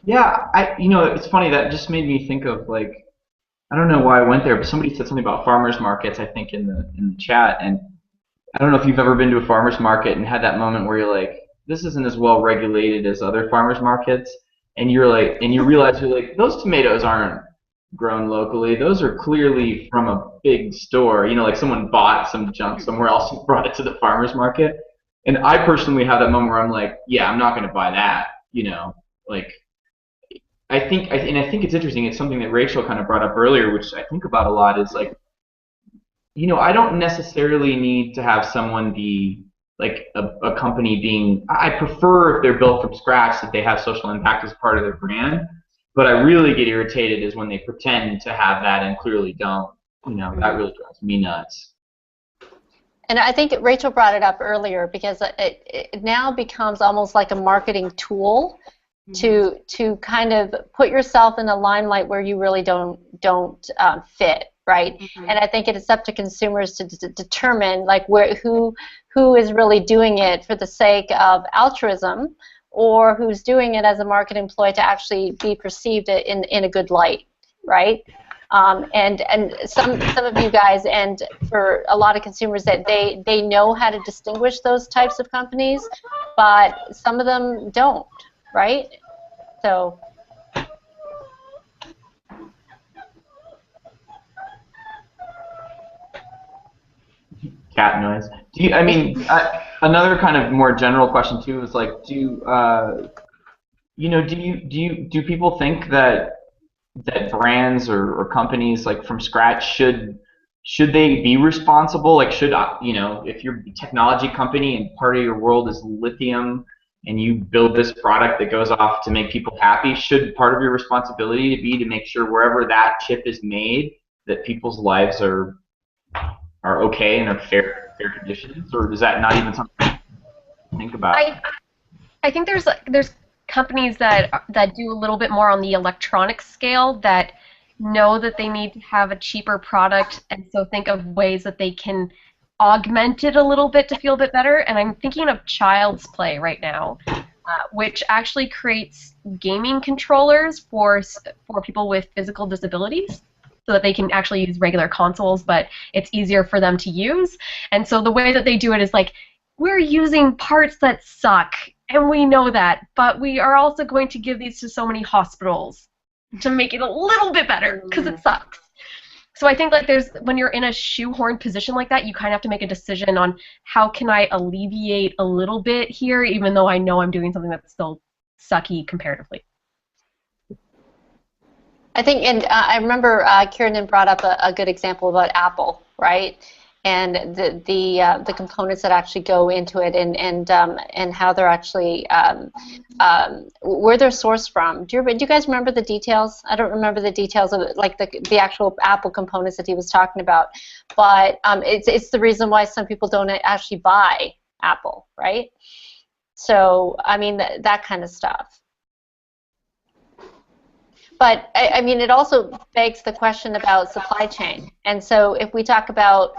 Yeah, it's funny, that just made me think of, like, I don't know why I went there, but somebody said something about farmers markets, I think, in the chat, and I don't know if you've ever been to a farmers market and had that moment where you're like, this isn't as well regulated as other farmers markets, and you're like, and you realize you're like, those tomatoes aren't grown locally. Those are clearly from a big store. Like someone bought some junk somewhere else and brought it to the farmers market. And I personally have that moment where I'm like, yeah, I'm not going to buy that. Like. I think it's interesting. It's something that Rachel kind of brought up earlier, which I think about a lot, is like, I don't necessarily need to have someone be like a company being, I prefer if they're built from scratch that they have social impact as part of their brand, but I really get irritated is when they pretend to have that and clearly don't. That really drives me nuts. And I think Rachel brought it up earlier because it now becomes almost like a marketing tool to kind of put yourself in a limelight where you really don't fit, right? And I think it is up to consumers to determine like who is really doing it for the sake of altruism, or who's doing it as a marketing ploy to actually be perceived in a good light, right? And some of you guys, and for a lot of consumers, that they know how to distinguish those types of companies, but some of them don't. Right? So. Cat noise. Another kind of more general question too is like, do people think that brands or companies like from scratch should they be responsible? Like, if you're a technology company and part of your world is lithium, and you build this product that goes off to make people happy, should part of your responsibility be to make sure wherever that chip is made that people's lives are okay and are fair conditions, or is that not even something to think about? I think there's companies that do a little bit more on the electronic scale that know that they need to have a cheaper product, and so think of ways that they can augment it a little bit to feel a bit better. And I'm thinking of Child's Play right now, which actually creates gaming controllers for people with physical disabilities, so that they can actually use regular consoles, but it's easier for them to use. And so the way that they do it is like, we're using parts that suck, and we know that, but we are also going to give these to so many hospitals to make it a little bit better, because it sucks. So I think like when you're in a shoehorned position like that, you kind of have to make a decision on how can I alleviate a little bit here, even though I know I'm doing something that's still sucky comparatively. I think, and I remember Kieran brought up a good example about Apple, right? And the components that actually go into it, and how they're actually where they're sourced from. Do you guys remember the details? I don't remember the details of it, like the actual Apple components that he was talking about, but it's the reason why some people don't actually buy Apple, right? So I mean that kind of stuff. But I mean, it also begs the question about supply chain. And so if we talk about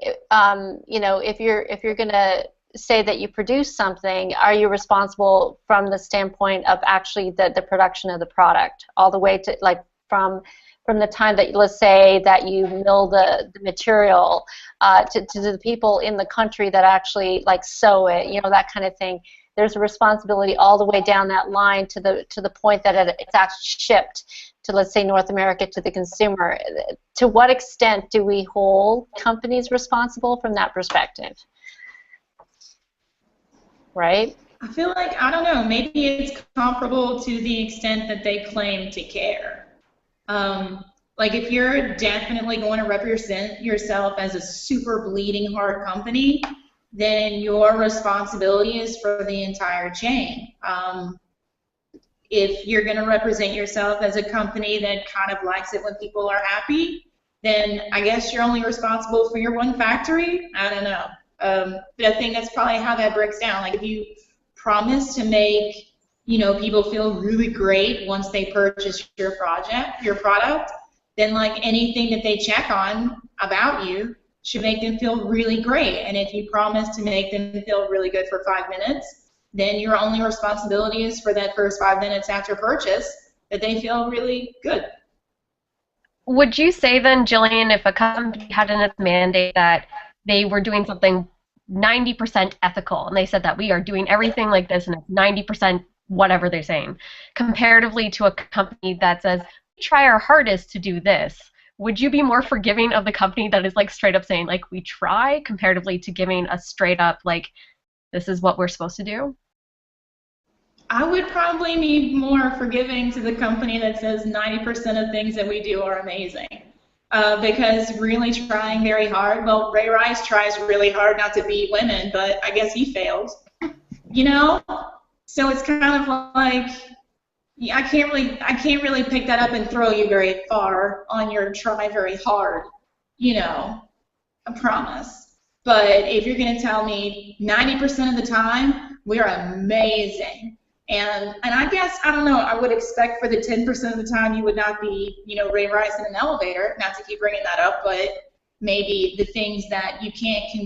you know, if you're going to say that you produce something, are you responsible from the standpoint of actually the production of the product, all the way to like from the time that, let's say, that you mill the material to the people in the country that actually like sew it, you know, that kind of thing. There's a responsibility all the way down that line to the point that it's actually shipped to, let's say, North America, to the consumer. To what extent do we hold companies responsible from that perspective? Right? I feel like, I don't know, maybe it's comparable to the extent that they claim to care. Like if you're definitely going to represent yourself as a super bleeding heart company, then your responsibility is for the entire chain. If you're going to represent yourself as a company that kind of likes it when people are happy, then I guess you're only responsible for your one factory. I don't know. But I think that's probably how that breaks down. Like if you promise to make, you know, people feel really great once they purchase your product, then like anything that they check on about you should make them feel really great. And if you promise to make them feel really good for 5 minutes, then your only responsibility is for that first 5 minutes after purchase that they feel really good. Would you say then, Jillian, if a company had in its mandate that they were doing something 90% ethical, and they said that we are doing everything like this and it's 90% whatever they're saying, comparatively to a company that says, we try our hardest to do this, would you be more forgiving of the company that is like straight up saying, like, we try, comparatively to giving a straight up, like, this is what we're supposed to do? I would probably be more forgiving to the company that says 90% of things that we do are amazing. Because really trying very hard, well, Ray Rice tries really hard not to beat women, but I guess he failed, you know? So it's kind of like, I can't really pick that up and throw you very far on your try very hard, you know, I promise. But if you're going to tell me 90% of the time, we are amazing. And I guess, I don't know, I would expect for the 10% of the time you would not be, you know, Ray Rice in an elevator, not to keep bringing that up, but maybe the things that you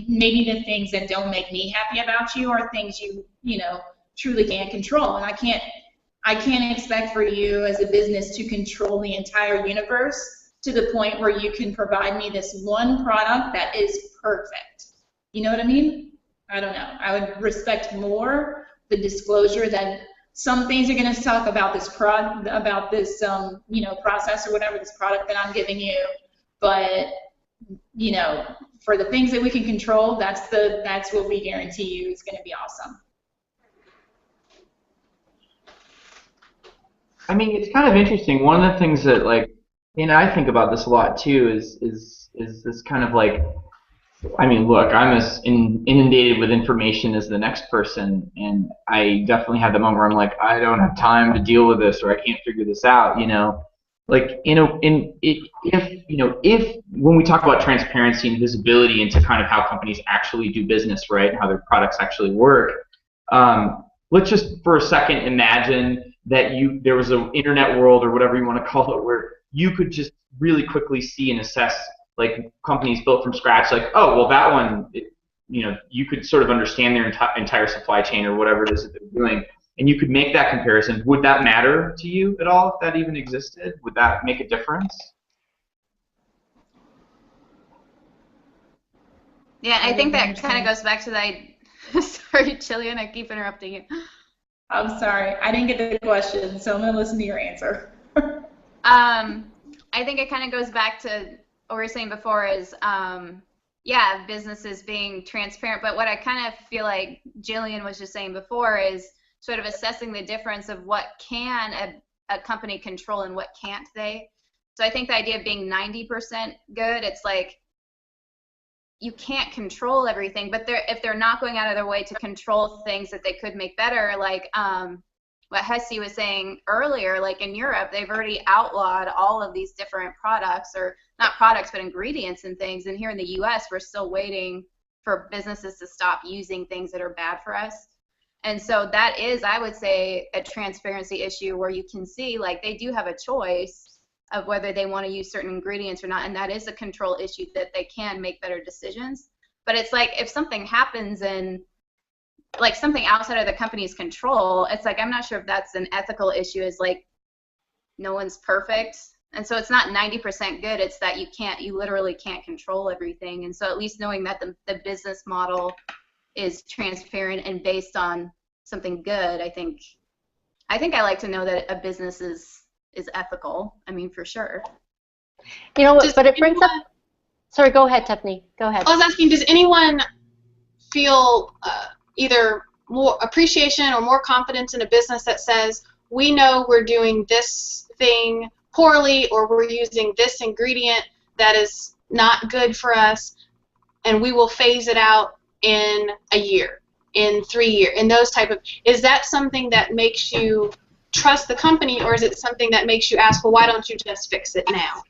maybe the things that don't make me happy about you are things you know, truly can't control. And I can't expect for you as a business to control the entire universe to the point where you can provide me this one product that is perfect. You know what I mean? I don't know. I would respect more the disclosure that some things are going to suck about this you know, process or whatever, this product that I'm giving you, but you know, for the things that we can control, that's what we guarantee you is going to be awesome. I mean, it's kind of interesting. One of the things that, like, and I think about this a lot too, is this kind of like, I mean, look, I'm as inundated with information as the next person, and I definitely have the moment where I'm like, I don't have time to deal with this, or I can't figure this out, you know. Like, you know, if when we talk about transparency and visibility into kind of how companies actually do business, right, and how their products actually work, let's just for a second imagine that there was an internet world or whatever you want to call it, where you could just really quickly see and assess like companies built from scratch, like, oh, well, that one, you know, you could sort of understand their entire supply chain or whatever it is that they're doing, and you could make that comparison. Would that matter to you at all if that even existed? Would that make a difference? Yeah, I think that kind of goes back to the sorry, Jillian, I keep interrupting you. I'm sorry, I didn't get the question, so I'm going to listen to your answer. I think it kind of goes back to what we were saying before is, yeah, businesses being transparent, but what I kind of feel like Jillian was just saying before is sort of assessing the difference of what can a company control and what can't they. So I think the idea of being 90% good, it's like you can't control everything, but if they're not going out of their way to control things that they could make better, like what Hesse was saying earlier, like in Europe, they've already outlawed all of these different products, or not products, but ingredients and things. And here in the US, we're still waiting for businesses to stop using things that are bad for us. And so that is, I would say, a transparency issue where you can see, like, they do have a choice of whether they want to use certain ingredients or not, and that is a control issue that they can make better decisions. But it's like if something happens and like something outside of the company's control, it's like I'm not sure if that's an ethical issue. Is like no one's perfect, and so it's not 90% good. It's that you literally can't control everything. And so at least knowing that the business model is transparent and based on something good, I think I like to know that a business is ethical. I mean, for sure. You know what? But it brings up. Sorry, go ahead, Tiffany. Go ahead. I was asking, does anyone feel either more appreciation or more confidence in a business that says, we know we're doing this thing poorly, or we're using this ingredient that is not good for us, and we will phase it out in a year, in 3 years, in those type of, is that something that makes you trust the company, or is it something that makes you ask, well, why don't you just fix it now?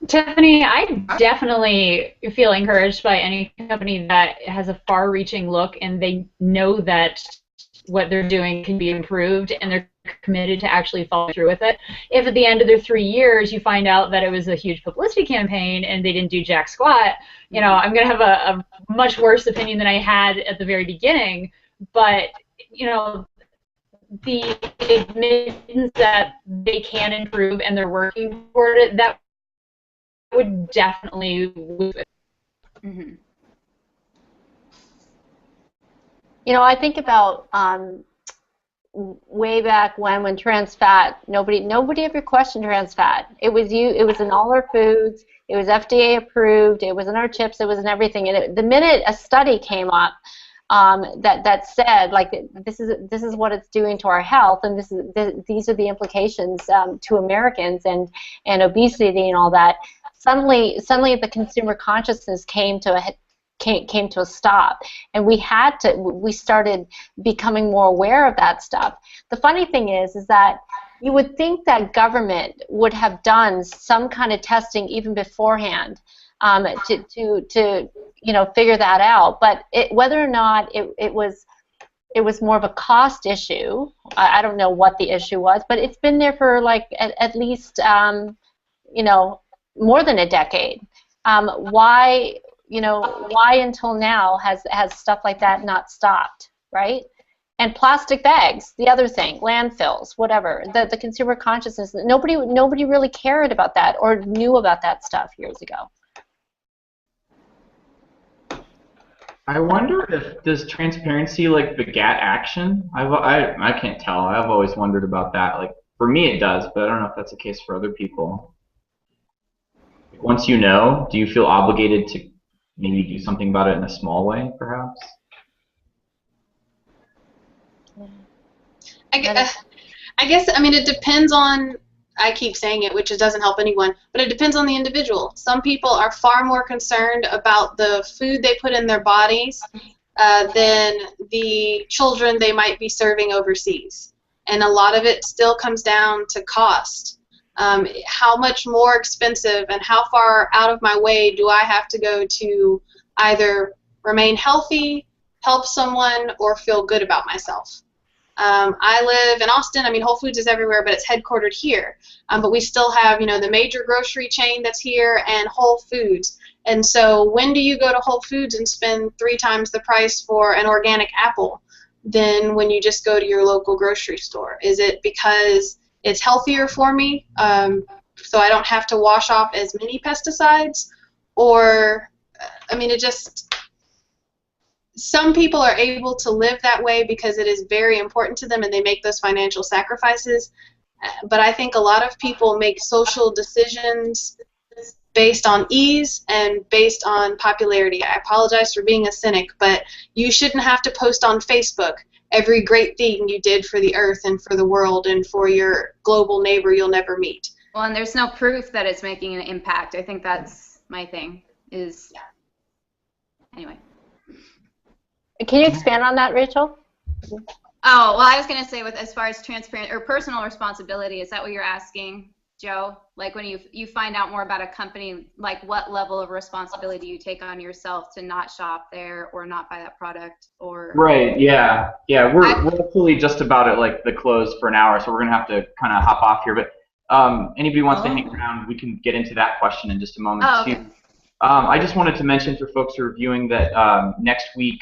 Tiffany, I definitely feel encouraged by any company that has a far-reaching look and they know that what they're doing can be improved and they're committed to actually follow through with it. If at the end of their 3 years you find out that it was a huge publicity campaign and they didn't do jack squat, you know, I'm going to have a much worse opinion than I had at the very beginning. But, you know, the admittance that they can improve and they're working toward it, that would definitely lose it. Mm-hmm. You know, I think about way back when trans fat, nobody ever questioned trans fat. It was in all our foods. It was FDA approved. It was in our chips. It was in everything. And the minute a study came up that said, like, this is what it's doing to our health, and these are the implications to Americans and obesity and all that. Suddenly the consumer consciousness came to a stop, and we started becoming more aware of that stuff. The funny thing is that you would think that government would have done some kind of testing even beforehand to you know, figure that out. But whether or not it was more of a cost issue, I don't know what the issue was, but it's been there for like at least you know, more than a decade. Why until now has stuff like that not stopped, right? And plastic bags, the other thing, landfills, whatever. The consumer consciousness, nobody really cared about that or knew about that stuff years ago. I wonder if does transparency like begat action? I can't tell. I've always wondered about that. Like for me it does, but I don't know if that's the case for other people. Once you know, do you feel obligated to maybe do something about it in a small way, perhaps? I guess, I mean, it depends on, I keep saying it, which it doesn't help anyone, but it depends on the individual. Some people are far more concerned about the food they put in their bodies than the children they might be serving overseas. And a lot of it still comes down to cost. How much more expensive and how far out of my way do I have to go to either remain healthy, help someone, or feel good about myself? I live in Austin. I mean, Whole Foods is everywhere, but it's headquartered here. But we still have, you know, the major grocery chain that's here and Whole Foods. And so when do you go to Whole Foods and spend 3 times the price for an organic apple than when you just go to your local grocery store? Is it because it's healthier for me, so I don't have to wash off as many pesticides? Or, I mean, it just, some people are able to live that way because it is very important to them and they make those financial sacrifices. But I think a lot of people make social decisions based on ease and based on popularity. I apologize for being a cynic, but you shouldn't have to post on Facebook every great thing you did for the earth and for the world and for your global neighbor you'll never meet. Well, and there's no proof that it's making an impact. I think that's my thing is, anyway. Can you expand on that, Rachel? Oh, well, I was going to say with as far as transparent or personal responsibility, is that what you're asking, Joe? Like when you find out more about a company, like what level of responsibility do you take on yourself to not shop there or not buy that product? Or Right, yeah. We're actually just about at like the close for an hour, so we're going to have to kind of hop off here. But Anybody wants to hang around, we can get into that question in just a moment Oh, too. okay. I just wanted to mention for folks who are viewing that next week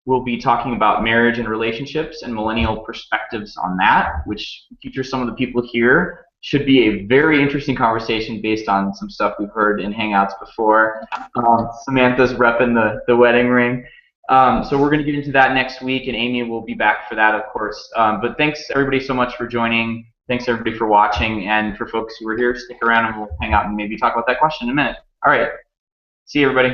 we'll be talking about marriage and relationships and millennial perspectives on that, which features some of the people here. Should be a very interesting conversation based on some stuff we've heard in Hangouts before. Samantha's repping the wedding ring. So we're going to get into that next week, and Amy will be back for that, of course. But thanks, everybody, so much for joining. Thanks, everybody, for watching. And for folks who are here, stick around, and we'll hang out and maybe talk about that question in a minute. All right. See you, everybody.